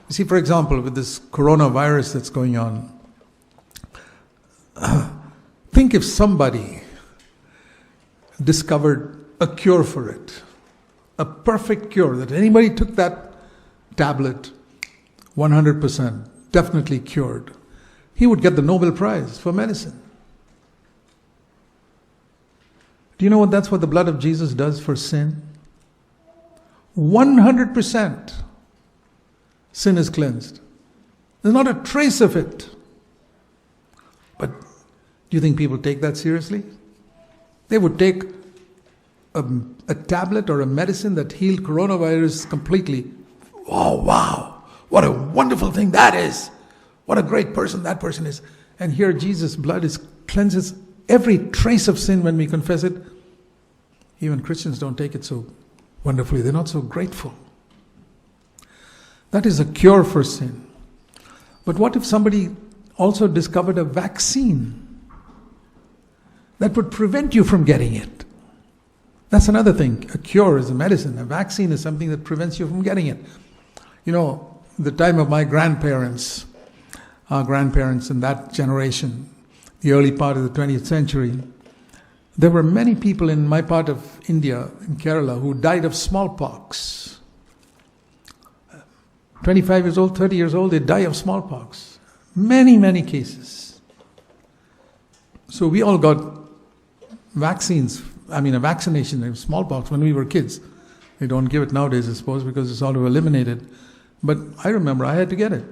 See, for example, with this coronavirus that's going on, think if somebody discovered a cure for it, a perfect cure, that anybody took that tablet, 100%, definitely cured, he would get the Nobel Prize for medicine. Do you know that's what the blood of Jesus does for sin? 100%. Sin is cleansed. There's not a trace of it. But do you think people take that seriously? They would take a tablet or a medicine that healed coronavirus completely. Oh, wow. What a wonderful thing that is. What a great person that person is. And here Jesus' blood cleanses every trace of sin when we confess it. Even Christians don't take it so wonderfully. They're not so grateful. That is a cure for sin. But what if somebody also discovered a vaccine that would prevent you from getting it? That's another thing. A cure is a medicine. A vaccine is something that prevents you from getting it. You know, the time of my grandparents, our grandparents in that generation, the early part of the 20th century, there were many people in my part of India, in Kerala, who died of smallpox. 25 years old, 30 years old, they die of smallpox. Many, many cases. So we all got a vaccination of smallpox when we were kids. They don't give it nowadays, I suppose, because it's all eliminated. But I remember I had to get it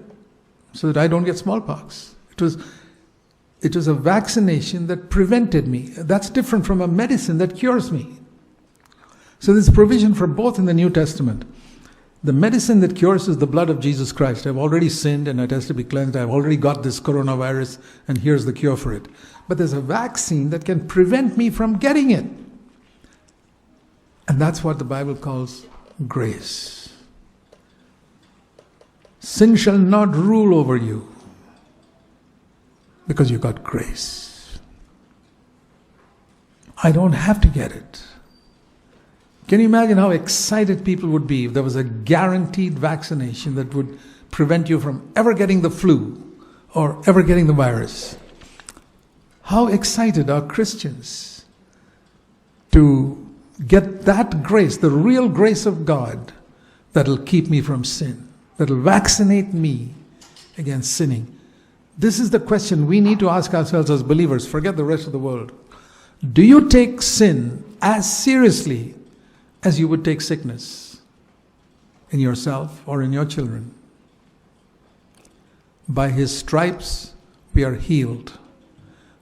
so that I don't get smallpox. It was a vaccination that prevented me. That's different from a medicine that cures me. So there's provision for both in the New Testament. The medicine that cures is the blood of Jesus Christ. I've already sinned and it has to be cleansed. I've already got this coronavirus and here's the cure for it. But there's a vaccine that can prevent me from getting it. And that's what the Bible calls grace. Sin shall not rule over you because you got grace. I don't have to get it. Can you imagine how excited people would be if there was a guaranteed vaccination that would prevent you from ever getting the flu or ever getting the virus? How excited are Christians to get that grace, the real grace of God, that'll keep me from sin, that'll vaccinate me against sinning. This is the question we need to ask ourselves as believers. Forget the rest of the world. Do you take sin as seriously as you would take sickness in yourself or in your children? By His stripes we are healed,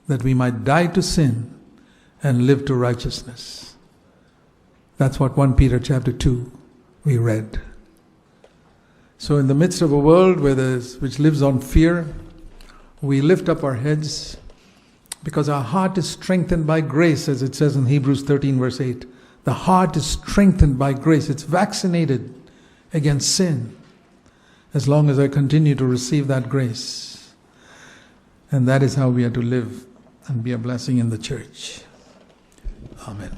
that we might die to sin and live to righteousness. That's what 1 Peter chapter 2 we read. So in the midst of a world which lives on fear, we lift up our heads because our heart is strengthened by grace, as it says in Hebrews 13 verse 8. The heart is strengthened by grace. It's vaccinated against sin as long as I continue to receive that grace. And that is how we are to live and be a blessing in the church. Amen.